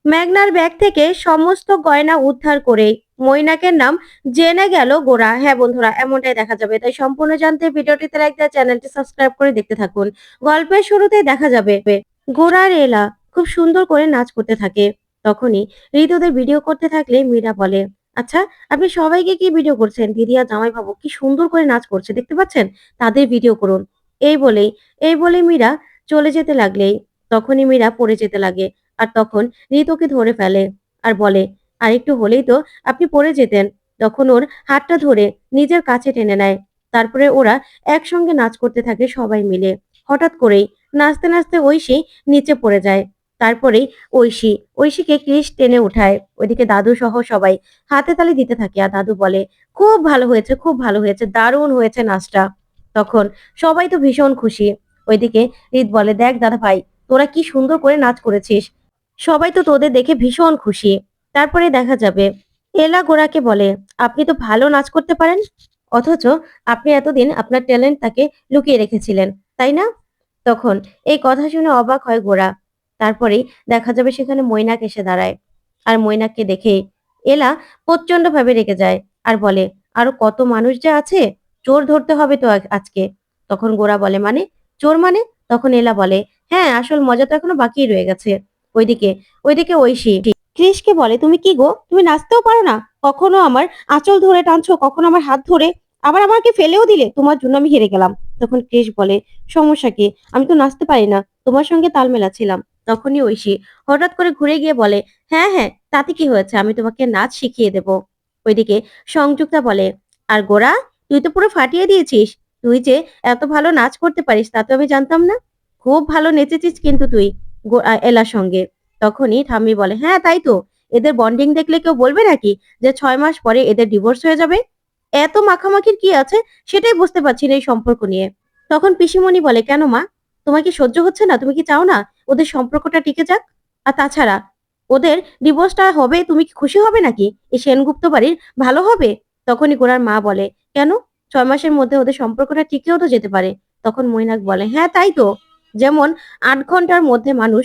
মেঘনার ব্যাগ থেকে সমস্ত গয়না উদ্ধার করে মৈনাকের নাম জেনে গেল গোরা। হ্যাঁ বন্ধুরা, এমনটাই দেখা যাবে। তাই সম্পূর্ণ জানতে ভিডিওটিতে লাইক দেওয়া, চ্যানেলটি সাবস্ক্রাইব করে দেখতে থাকুন। গল্পের শুরুতেই দেখা যাবে গোরা আর এলা খুব সুন্দর করে নাচ করতে থাকে। তখনই ঋতুদের ভিডিও করতে থাকলে মীরা বলে, আচ্ছা, আপনি সবাইকে কি ভিডিও করছেন? দিদি আর জামাইবাবু কি সুন্দর করে নাচ করছে, দেখতে পাচ্ছেন? তাদের ভিডিও করুন। এই বলেই এই বলে মীরা চলে যেতে লাগলেই তখনই মীরা পড়ে যেতে লাগে। আর তখন ঋতুকে ধরে ফেলে আর বলে, আরেকটু হলেই তো আপনি পড়ে যেতেন। তখন ওর হাতটা ধরে নিজের কাছে টেনে নেয়। তারপরে ওরা একসঙ্গে নাচ করতে থাকে সবাই মিলে। হঠাৎ করেই নাচতে নাচতে ঐশী নিচে পড়ে যায়। তারপরেই ঐশীকে কৃষ টেনে উঠায়। ওইদিকে দাদু সহ সবাই হাতে তালি দিতে থাকে আর দাদু বলে, খুব ভালো হয়েছে, খুব ভালো হয়েছে, দারুণ হয়েছে নাচটা। তখন সবাই তো ভীষণ খুশি। ওইদিকে রিত বলে, দেখ দাদা ভাই, তোরা কি সুন্দর করে নাচ করেছিস, সবাই তো তোদের দেখে ভীষণ খুশি। তারপরে দেখা যাবে এলা গোরাকে বলে, আপনি তো ভালো নাচ করতে পারেন, অথচ আপনি এতদিন আপনার ট্যালেন্টটাকে লুকিয়ে রেখেছিলেন, তাই না? তখন এই কথা শুনে অবাক হয় গোরা। তারপরেই দেখা যাবে সেখানে মৈনাক এসে দাঁড়ায়। আর মৈনাককে দেখে এলা প্রচন্ড ভাবে রেগে যায় আর বলে, আরো কত মানুষ যে আছে, চোর ধরতে হবে তো আজকে। তখন গোরা বলে, মানে চোর মানে? তখন এলা বলে, হ্যাঁ, আসল মজা তো এখনো বাকি রয়ে গেছে। ওইদিকে ওইদিকে ঐশী কৃষকে বলে, তুমি কি গো, তুমি নাচতেও পারো না? কখনো আমার আঁচল ধরে টানছো, কখনো আমার হাত ধরে, আবার আমাকে ফেলেও দিলে, তোমার জন্য আমি হেরে গেলাম। তখন কৃষ বলে, সমস্যা কি, আমি তো নাচতে পারি না, তোমার সঙ্গে তাল মেলাচ্ছিলাম। তখনই ঐশী হঠাৎ করে ঘুরে গিয়ে বলে, হ্যাঁ হ্যাঁ, তাতে কি হয়েছে, আমি তোমাকে নাচ শিখিয়ে দেব। ওইদিকে সংযুক্তা বলে, আর গোরা, তুই তো পুরো ফাটিয়ে দিয়েছিস, তুই যে এত ভালো নাচ করতে পারিস তা তো আমি জানতাম না, খুব ভালো নেচেছিস কিন্তু তুই এলার সঙ্গে। তখনই ঠাম্মি বলে, হ্যাঁ তাই তো, এদের বন্ডিং দেখলে কেউ বলবে নাকি যে 6 মাস পরে এদের ডিভোর্স হয়ে যাবে? এত মাখামাখির কি আছে সেটাই বুঝতে পারছি না এই সম্পর্ক নিয়ে। তখন পিসিমণি বলে, কেন মা, তোমার কি সহ্য হচ্ছে না? তুমি কি চাও না ওদের সম্পর্কটা টিকে যাক? আর তাছাড়া ওদের ডিভোর্সটা হবে, তুমি কি খুশি হবে নাকি? এই সেনগুপ্ত বাড়ির ভালো হবে? তখনই গোরার মা বলে, কেন, 6 মাসের মধ্যে ওদের সম্পর্কটা টিকেও তো যেতে পারে। তখন মৈনাক বলে, হ্যাঁ তাই তো, যেমন 8 ঘন্টার মধ্যে মানুষ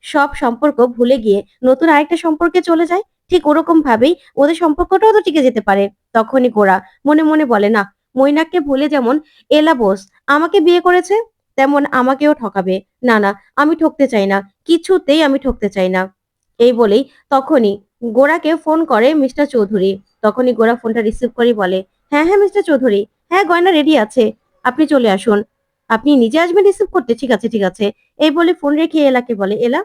সব সম্পর্ক ভুলে গিয়ে নতুন আরেকটা সম্পর্কে চলে যায়, ঠিক ওরকম ভাবেই ওদের সম্পর্কটাও তো টিকে যেতে পারে। তখনই গোরা মনে মনে বলে, না, মৈনাককে ভুলে যেমন এলা বোস আমাকে বিয়ে করেছে, তেমন আমাকেও ঠকাবে। না না, আমি ঠকতে চাই না, কিছুতেই আমি ঠকতে চাই না। এই বলেই তখনই গোরাকে ফোন করে মিস্টার চৌধুরী। তখনই গোরা ফোনটা রিসিভ করে বলে, হ্যাঁ হ্যাঁ মিস্টার চৌধুরী, হ্যাঁ গয়না রেডি আছে, আপনি চলে আসুন। আপনি নিজে আসবেন রিসিভ করতে? ঠিক আছে ঠিক আছে। এই বলে ফোন রেখে এলাকে বলে, এলা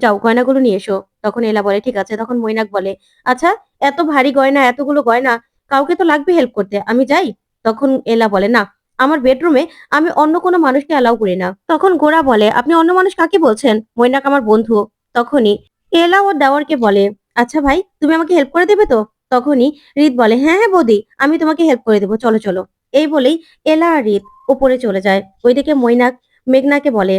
যাও গয়নাগুলো নিয়ে এসো। তখন এলা বলে, ঠিক আছে। তখন মৈনাক বলে, আচ্ছা, এত ভারী গয়না, এতগুলো গয়না, কাউকে তো লাগবে হেল্প করতে, আমি যাই? তখন এলা বলে, না, আমার বেডরুমে আমি অন্য কোনো মানুষকে অ্যালাউ করি না। তখন গোরা বলে, আপনি অন্য মানুষ কাকে বলছেন? মৈনাক আমার বন্ধু। তখনই এলা ওর দেওয়ারকে বলে, আচ্ছা ভাই, তুমি আমাকে হেল্প করে দেবে তো? তখনই রিত বলে, হ্যাঁ হ্যাঁ বৌদি, আমি তোমাকে হেল্প করে দেবো, চলো চলো। এই বলেই এলা আর রিত ওপরে চলে যায়। ওইদিকে মৈনাক মেঘনাকে বলে,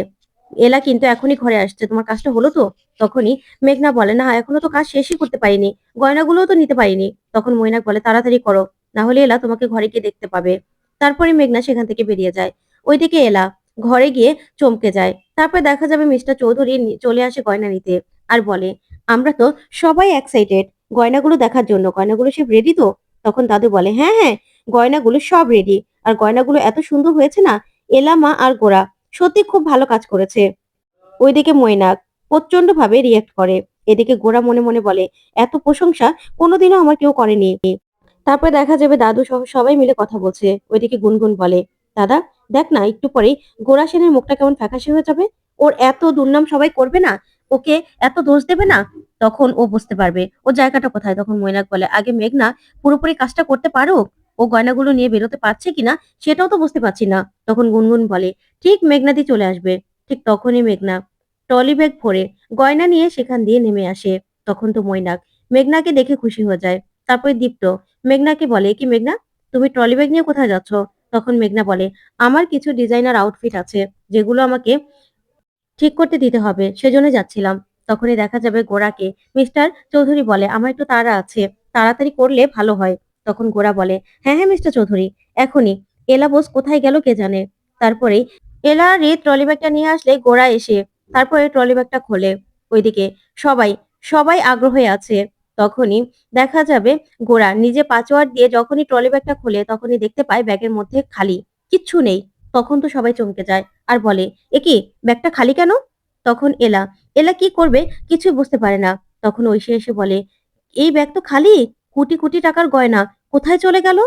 এলা কিন্তু এখনই ঘরে আসছে, তোমার কাজটা হলো তো? তখনই মেঘনা বলে, না, এখনো তো কাজ শেষই করতে পারিনি, গয়নাগুলোও তো নিতে পারিনি। তখন মৈনাক বলে, তাড়াতাড়ি করো, না হলে এলা তোমাকে ঘরে গিয়ে দেখতে পাবে। তারপরে মেঘনা সেখান থেকে বেরিয়ে যায়। ওইদিকে এলা ঘরে গিয়ে চমকে যায়। তারপর দেখা যাবে মিস্টার চৌধুরী চলে আসে গয়না নিতে আর বলে, আমরা তো সবাই এক্সাইটেড গয়নাগুলো দেখার জন্য, গয়নাগুলো সব রেডি তো? তখন দাদু বলে, হ্যাঁ হ্যাঁ, গয়নাগুলো সব রেডি, আর গয়নাগুলো এত সুন্দর হয়েছে না, এলা মা আর গোরা সত্যি খুব ভালো কাজ করেছে। ওইদিকে মৈনাক প্রচন্ড ভাবে রিয়েক্ট করে। এদিকে গোরা মনে মনে বলে, এত প্রশংসা কোনোদিনও আমার কেউ করেনি। তারপরে দেখা যাবে দাদু সহ সবাই মিলে কথা বলছে। ওইদিকে গুনগুন বলে, দাদা, দেখ না, একটু পরেই গোরা সেনের মুখটা কেমন ফ্যাকাশে হয়ে যাবে, ওর এত দুর্নাম সবাই করবে না, ওকে এত দোষ দেবে না, তখন ও বুঝতে পারবে ওর জায়গাটা কোথায়। তখন মৈনাক বলে, আগে মেঘনা পুরোপুরি কাজটা করতে পারো, ও গয়নাগুলো নিয়ে বেরোতে পারছে কিনা সেটাও তো বুঝতে পারছি না। তখন গুনগুন বলে, ঠিক মেঘনাদি চলে আসবে। ঠিক তখনই মেঘনা ট্রলি ব্যাগ ভরে গয়না নিয়ে সেখান দিয়ে নেমে আসে। তখন তো মৈনাক মেঘনাকে দেখে খুশি হয়ে যায়। তারপরে দীপ্ত মেঘনাকে বলে, কি মেঘনা, তুমি ট্রলি ব্যাগ নিয়ে কোথায় যাচ্ছ? তখন মেঘনা বলে, আমার কিছু ডিজাইনার আউটফিট আছে, যেগুলো আমাকে ঠিক করতে দিতে হবে, সেজন্য যাচ্ছিলাম। তখনই দেখা যাবে গোরাকে মিস্টার চৌধুরী বলে, আমার একটু তাড়া আছে, তাড়াতাড়ি করলে ভালো হয়। তখন গোরা বলে, হ্যাঁ হ্যাঁ মিস্টার চৌধুরী, এখনই। এলা বোস কোথায় গেল কে জানে। তারপরেই এলা রে ট্রলি ব্যাগটা নিয়ে আসলে গোরা এসে তারপরে ট্রলি ব্যাগটা খোলে। ওইদিকে সবাই সবাই আগ্রহে আছে। তখনই দেখা যাবে গোরা নিজে পাসওয়ার্ড দিয়ে যখনই ট্রলি ব্যাগটা খোলে তখনই দেখতে পায় ব্যাগের মধ্যে খালি, কিচ্ছু নেই। তখন তো সবাই চমকে যায় আর বলে, এ কি, ব্যাগটা খালি কেন? তখন এলা, এলা কি করবে কিছুই বুঝতে পারে না। তখন ঐশী এসে বলে, এই ব্যাগ তো খালি, কোটি কোটি টাকার গয়না কোথায় চলে গেল?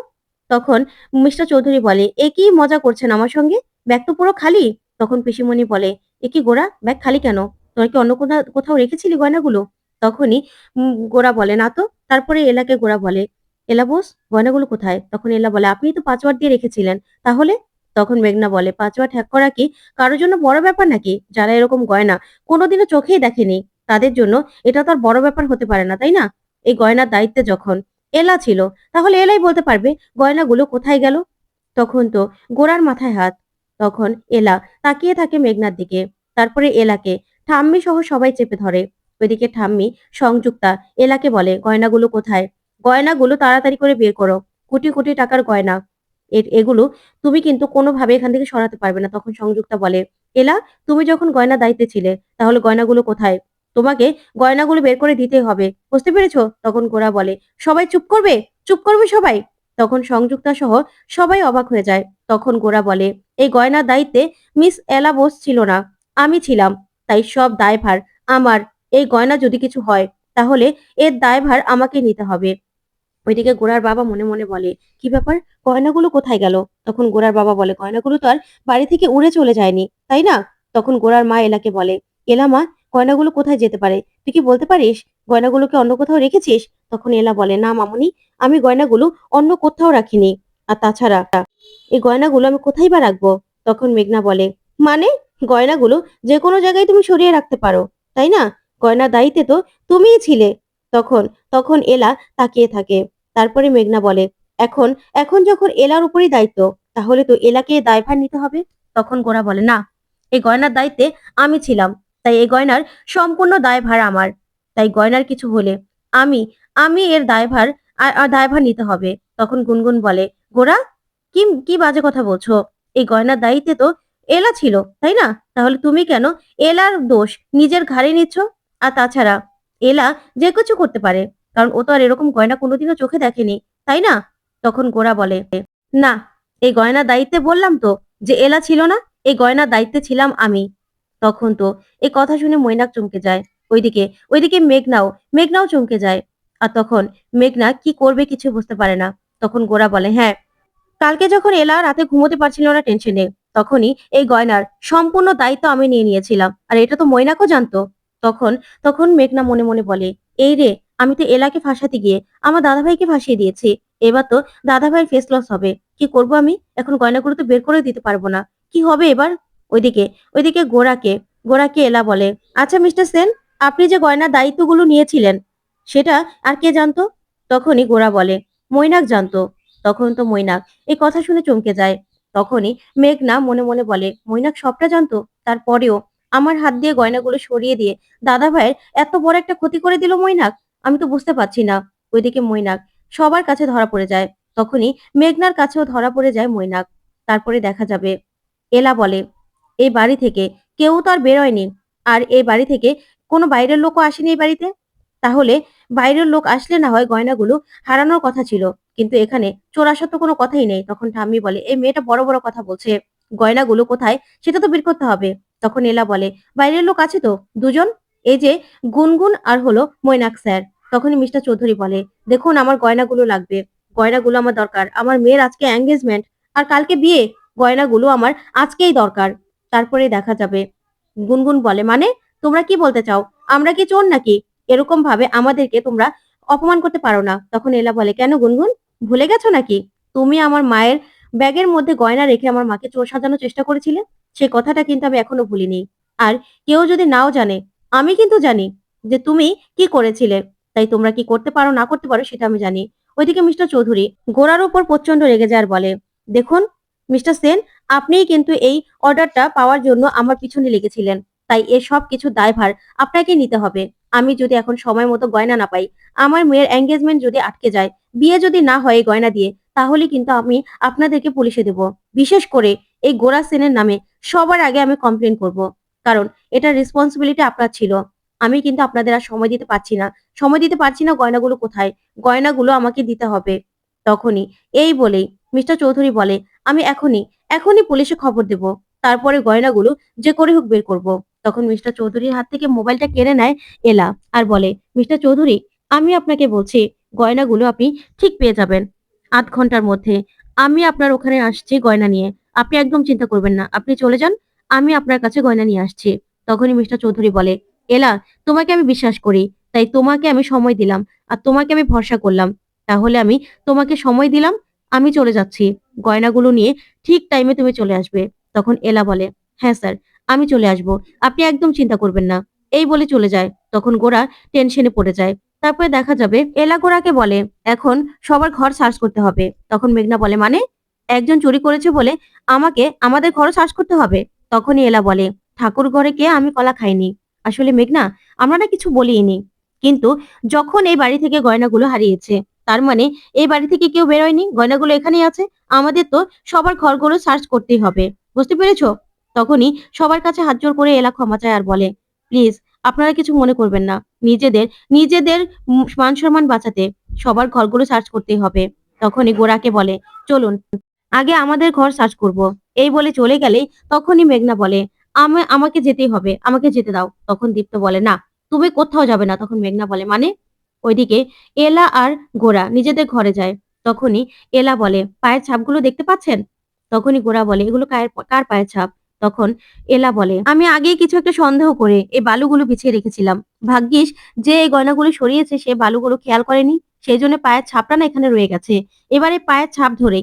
তখন মিস্টার চৌধুরী বলে, এ কি মজা করছেন আমার সঙ্গে, ব্যাগ তো পুরো খালি। তখন পিসিমণি বলে, এ কি গোরা, ব্যাগ খালি কেন? তোরা কি অন্য কোথাও রেখেছিলি গয়নাগুলো? তখনই গোরা বলে, না তো। তারপরে এলাকে গোরা বলে, এলা বোস, গয়নাগুলো কোথায়? তখন এলা বলে, আপনি তো পাসওয়ার্ড দিয়ে রেখেছিলেন, তাহলে? তখন মেঘনা বলে, পাসওয়ার্ড হ্যাক করা কি কারোর জন্য বড় ব্যাপার নাকি? যারা এরকম গয়না কোনোদিনও চোখেই দেখেনি তাদের জন্য এটা তো আর বড় ব্যাপার হতে পারে না, তাই না? এই গয়নার দায়িত্বে যখন এলা ছিল, তাহলে এলাই বলতে পারবে গয়নাগুলো কোথায় গেল। তখন তো গোরার মাথায় হাত। তখন এলা তাকিয়ে থাকে মেঘনার দিকে। তারপরে এলাকে ঠাম্মি সহ সবাই চেপে ধরে। ওইদিকে ঠাম্মি সংযুক্তা এলাকে বলে, গয়নাগুলো কোথায়? গয়নাগুলো তাড়াতাড়ি করে বের করো, কোটি কোটি টাকার গয়না। এগুলো তুমি কিন্তু কোনোভাবে এখান থেকে সরাতে পারবে না। তখন সংযুক্তা বলে, এলা, তুমি যখন গয়না দায়িত্বে ছিলে তাহলে গয়নাগুলো কোথায়? তোমাকে গয়নাগুলো বের করে দিতেই হবে, বুঝতে পেরেছো? তখন গোরা বলে, সবাই চুপ করবে, চুপ করবে সবাই। তখন সংযুক্তা সহ সবাই অবাক হয়ে যায়। তখন গোরা বলে, এই গয়নার দায়িত্বে মিস এলা বোস ছিল না, আমি ছিলাম, তাই সব দায়ভার আমার। এই গয়না যদি কিছু হয় তাহলে এর দায়ভার আমাকে নিতে হবে। ওইদিকে গোরার বাবা মনে মনে বলে, কি ব্যাপার, গয়নাগুলো কোথায় গেল? তখন গোরার বাবা বলে, গয়নাগুলো তো আর বাড়ি থেকে উড়ে চলে যায়নি, তাই না? তখন গোরার মা এলাকে বলে, এলা মা, গয়নাগুলো কোথায় যেতে পারে, তুই কি বলতে পারিস? গয়নাগুলোকে অন্য কোথাও রেখেছিস? তখন এলা বলে, না মামুনি, আমি গয়নাগুলো অন্য কোথাও রাখিনি। আর তাছাড়া এই গয়নাগুলো আমি কোথায় বা রাখবো? তখন মেঘনা বলে, মানে, গয়নাগুলো যে কোনো জায়গায় তুমি সরিয়ে রাখতে পারো, তাই না? গয়নার দায়িত্বে তো তুমিই ছিলে। তখন তখন এলা তাকিয়ে থাকে। তারপরে মেঘনা বলে, এখন এখন যখন এলার উপরই দায়িত্ব, তাহলে তো এলাকে এই দায়ভার নিতে হবে। তখন গোরা বলে, না, এই গয়নার দায়িত্বে আমি ছিলাম, তাই এই গয়নার সম্পূর্ণ দায়ভার আমার। তাই গয়নার কিছু হলে আমি আমি এর দায়ভার নিতে হবে। তখন গুনগুন বলে, গোরা, কি কি বাজে কথা বলছো? এই গয়নার দায়িত্বে তো এলা ছিল, তাই না? তাহলে তুমি কেন এলার দোষ নিজের ঘাড়ে নিচ্ছ? আর তাছাড়া এলা যে কিছু করতে পারে, কারণ ও তো আর এরকম গয়না কোনোদিনও চোখে দেখেনি, তাই না? তখন গোরা বলে, না, এই গয়নার দায়িত্বে বললাম তো যে এলা ছিল না, এই গয়নার দায়িত্বে ছিলাম আমি। তখন তো এই কথা শুনে মৈনাক চমকে যায়। ওইদিকে ওইদিকে মেঘনাও চমকে যায়। আর তখন মেঘনা কি করবে কিছু বুঝতে পারে না। তখন গোরা বলে, হ্যাঁ, কালকে যখন এলা রাতে ঘুমোতে পারছিল না টেনশনে, তখনই এই গয়নার সম্পূর্ণ দায়িত্ব আমি নিয়ে নিয়েছিলাম, আর এটা তো মৈনাকও জানতো। তখন তখন মেঘনা মনে মনে বলে, এই রে, আমি তো এলাকে ফাঁসাতে গিয়ে আমার দাদাভাইকে ফাঁসিয়ে দিয়েছি। এবার তো দাদাভাইয়ের ফেস লস হবে। কি করব আমি এখন? গয়নাগুলো তো বের করে দিতে পারবো না, কি হবে এবার? ওইদিকে ওইদিকে গোরাকে এলা বলে, আচ্ছা মিস্টার সেন, আপনি যে গয়নার দায়িত্বগুলো নিয়েছিলেন সেটা আর কে জানতো? তখনই গোরা বলে, মৈনাক জানতো। তখন তো মৈনাক এই কথা শুনে চমকে যায়। তখনই মেঘনা মনে মনে বলে, মৈনাক সবটা জানতো, তারপরেও আমার হাত দিয়ে গয়নাগুলো সরিয়ে দিয়ে দাদা ভাইয়ের এত বড় একটা ক্ষতি করে দিল মৈনাক। আমি তো বুঝতে পারছি না। ওইদিকে মৈনাক সবার কাছে ধরা পড়ে যায়। তখনই মেঘনার কাছেও ধরা পড়ে যায় মৈনাক। তারপরে দেখা যাবে এলা বলে, এই বাড়ি থেকে কেউ তো আর বেরোয়নি, আর এই বাড়ি থেকে কোনো বাইরের লোকও আসেনি এই বাড়িতে। তাহলে বাইরের লোক আসলে না হয় গয়নাগুলো হারানোর কথা ছিল, কিন্তু এখানে চোর আসার তো কোনো কথাই নেই। তখন ঠাম্মি বলে, এই মেয়েটা বড় বড় কথা বলছে, গয়নাগুলো কোথায় সেটা তো বের করতে হবে। তখন এলা বলে, বাইরের লোক আছে তো, দুজন, এই যে গুনগুন আর হলো মৈনাক স্যার। তখনই মিস্টার চৌধুরী বলে, দেখুন, আমার গয়নাগুলো লাগবে, গয়নাগুলো আমার দরকার, আমার মেয়ের আজকে এঙ্গেজমেন্ট আর কালকে বিয়ে, গয়নাগুলো আমার আজকেই দরকার। তারপরে দেখা যাবে গুনগুন বলে, মানে, তোমরা কি বলতে চাও? আমরা কি চোর নাকি? এরকম ভাবে আমাদেরকে তোমরা অপমান করতে পারো না। তখন এলা বলে, কেন গুনগুন, ভুলে গেছো নাকি তুমি আমার মায়ের ব্যাগের মধ্যে গয়না রেখে আমার মাকে চোর সাজানোর চেষ্টা করেছিলে? সেই কথাটা কিন্তু আমি এখনো ভুলিনি। আর কেউ যদি নাও জানে, আমি কিন্তু জানি যে তুমি কি করেছিলে। তাই তোমরা কি করতে পারো না করতে পারো সেটা আমি জানি। ওইদিকে মিস্টার চৌধুরী গোরার উপর প্রচন্ড রেগে যায় আর বলে, দেখুন মিস্টার সেন, আপনিই কিন্তু এই অর্ডারটা পাওয়ার জন্য আমার পিছনে লেগেছিলেন, তাই এ সব কিছু দায়ভার আপনাকে নিতে হবে। আমি যদি এখন সময় মতো গয়না না পাই, আমার মেয়ের এঙ্গেজমেন্ট যদি আটকে যায়, বিয়ে যদি না হয় এই গয়না দিয়ে, তাহলে কিন্তু আমি আপনাদেরকে পুলিশে দেব। বিশেষ করে এই গোরা সেনের নামে সবার আগে আমি কমপ্লেন করব, কারণ এটার রেসপন্সিবিলিটি আপনার ছিল। আমি কিন্তু আপনাদের আর সময় দিতে পারছি না। সময় দিতে পারছি না, গয়নাগুলো কোথায়? গয়নাগুলো আমাকে দিতে হবে। তখনই এই বলেই মিস্টার চৌধুরী বলে, "আমি এখনই পুলিশে খবর দেব। তারপরে গয়নাগুলো যে করে হোক বের করব।" তখন মিস্টার চৌধুরীর হাত থেকে মোবাইলটা কেড়ে নেয় এলা আর বলে, "মিস্টার চৌধুরী, আমি আপনাকে বলছি গয়নাগুলো আপনি ঠিক পেয়ে যাবেন ০.৫ ঘন্টার মধ্যে। আমি আপনার ওখানে আসছি গয়না নিয়ে। আপনি একদম চিন্তা করবেন না। আপনি চলে যান। আমি আপনার কাছে গয়না নিয়ে আসছি।" তখনই মিস্টার চৌধুরী বলে, "এলা, তোমাকে আমি বিশ্বাস করি। তাই তোমাকে আমি সময় দিলাম। আর তোমাকে আমি ভরসা করলাম। তাহলে আমি তোমাকে সময় দিলাম। আমি চলে যাচ্ছি। গয়নাগুলো নিয়ে ঠিক টাইমে তুমি চলে আসবে।" তখন এলা বলে, "হ্যাঁ স্যার, আমি চলে আসবো। আপনি একদম চিন্তা করবেন না।" এই বলে চলে যায়। তখন গোরা টেনশনে পড়ে যায়। তারপরে দেখা যাবে এলা গোরাকে বলে, "এখন সবার ঘর সার্চ করতে হবে।" তখন মেঘনা বলে, "মানে? একজন চুরি করেছে বলে আমাদের ঘরও সার্চ করতে হবে?" তখনই এলা বলে, "ঠাকুর ঘরে গিয়ে আমি কলা খাইনি। আসলে মেঘনা, আমরা না কিছু বলিনি। কিন্তু যখন এই বাড়ি থেকে গয়নাগুলো হারিয়েছে, তার মানে এই বাড়ি থেকে কেউ বেরোয়নি। গয়নাগুলো এখানেই আছে। আমাদের তো সবার ঘরগুলো সার্চ করতেই হবে। বুঝতে পেরেছো?" তখনই সবার কাছে হাত জোড় করে এলা ক্ষমা চায় আর বলে, "প্লিজ আপনারা কিছু মনে করবেন না। নিজেদের মান-সম্মান বাঁচাতে সবার ঘরগুলো সার্চ করতেই হবে।" তখনই গোরাকে বলে, "চলুন, আগে আমাদের ঘর সার্চ করব।" এই বলে চলে গেলেই তখনই মেঘনা বলে, আমাকে যেতেই হবে। আমাকে যেতে দাও।" তখন দীপ্ত বলে, "না, তুমি কোথাও যাবে না।" তখন মেঘনা বলে, "মানে?" ওইদিকে এলা আর গোরা নিজেদের ঘরে যায়। তখনই এলা বলে, "পায়ের ছাপগুলো দেখতে পাচ্ছেন?" তখনই গোরা বলে, "এগুলো কার পায়ের ছাপ?" তখন এলা বলে, "আমি আগেই কিছু একটা সন্দেহ করে এই বালুগুলো বিছিয়ে রেখেছিলাম। ভাগ্যিস যে এই গয়নাগুলো সরিয়েছে সে বালুগুলো খেয়াল করেনি। সেইজন্য পায়ের ছাপটা না এখানে রয়ে গেছে। এবারে পায়ের ছাপ ধরে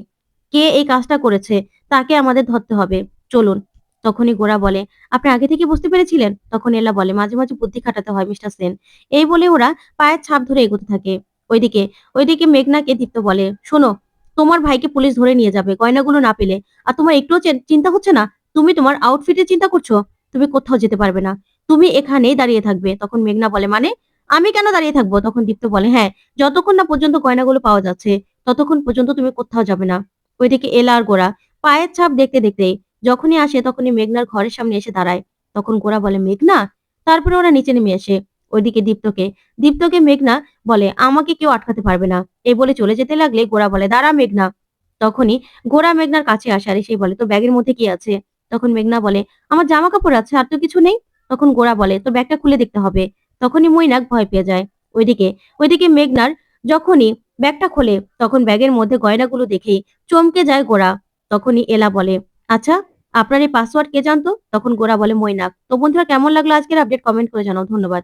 কে এই কাজটা করেছে তাকে আমাদের ধরতে হবে। চলুন।" তখনই গোরা বলে, "আপনি আগে থেকে বুঝতে পেরেছিলেন?" তখন এলা বলে, "মাঝে মাঝে বুদ্ধি খাটাতে হয় মিস্টার সেন।" এই বলে ওরা পায়ের ছাপ ধরে এগোতে থাকে। ওইদিকে ওইদিকে মেঘনাকে দীপ্ত বলে, "শোনো, তোমার ভাইকে পুলিশ ধরে নিয়ে যাবে গয়নাগুলো না পেলে। আর তোমার একটুও চিন্তা হচ্ছে না? তুমি তোমার আউটফিটের চিন্তা করছো? তুমি কোথাও যেতে পারবে না। তুমি এখানেই দাঁড়িয়ে থাকবে।" তখন মেঘনা বলে, "মানে? আমি কেন দাঁড়িয়ে থাকবো?" তখন দীপ্ত বলে, "হ্যাঁ, যতক্ষণ না পর্যন্ত গয়নাগুলো পাওয়া যাচ্ছে, ততক্ষণ পর্যন্ত তুমি কোথাও যাবে না।" ওইদিকে এলা আর গোরা পায়ের ছাপ দেখতে দেখতেই যখনই আসে তখনই মেঘনার ঘরের সামনে এসে দাঁড়ায়। তখন গোরা বলে, "মেঘনা?" তারপরে ওরা নিচে নেমে আসে। ওইদিকে দীপ্তকে মেঘনা বলে, "আমাকে কেউ আটকাতে পারবে না।" এই বলে চলে যেতে লাগলে গোরা বলে, "দাঁড়া মেঘনা।" তখনই গোরা মেঘনার কাছে আসে আর এসেই বলে, "তোর ব্যাগের মধ্যে কি আছে?" তখন মেঘনা বলে, "আমার জামা কাপড় আছে, আর তো কিছু নেই।" তখন গোরা বলে, "তোর ব্যাগটা খুলে দেখতে হবে।" তখনই মৈনাক ভয় পেয়ে যায়। ওইদিকে ওইদিকে মেঘনার যখনই ব্যাগটা খোলে তখন ব্যাগের মধ্যে গয়নাগুলো দেখেই চমকে যায় গোরা। তখনই এলা বলে, "আচ্ছা, আপনার এই পাসওয়ার্ড কে জানতো?" তখন গোরা বলে, "মৈনাক।" তো বন্ধুরা, কেমন লাগলো আজকের আপডেট? কমেন্ট করে জানাও। ধন্যবাদ।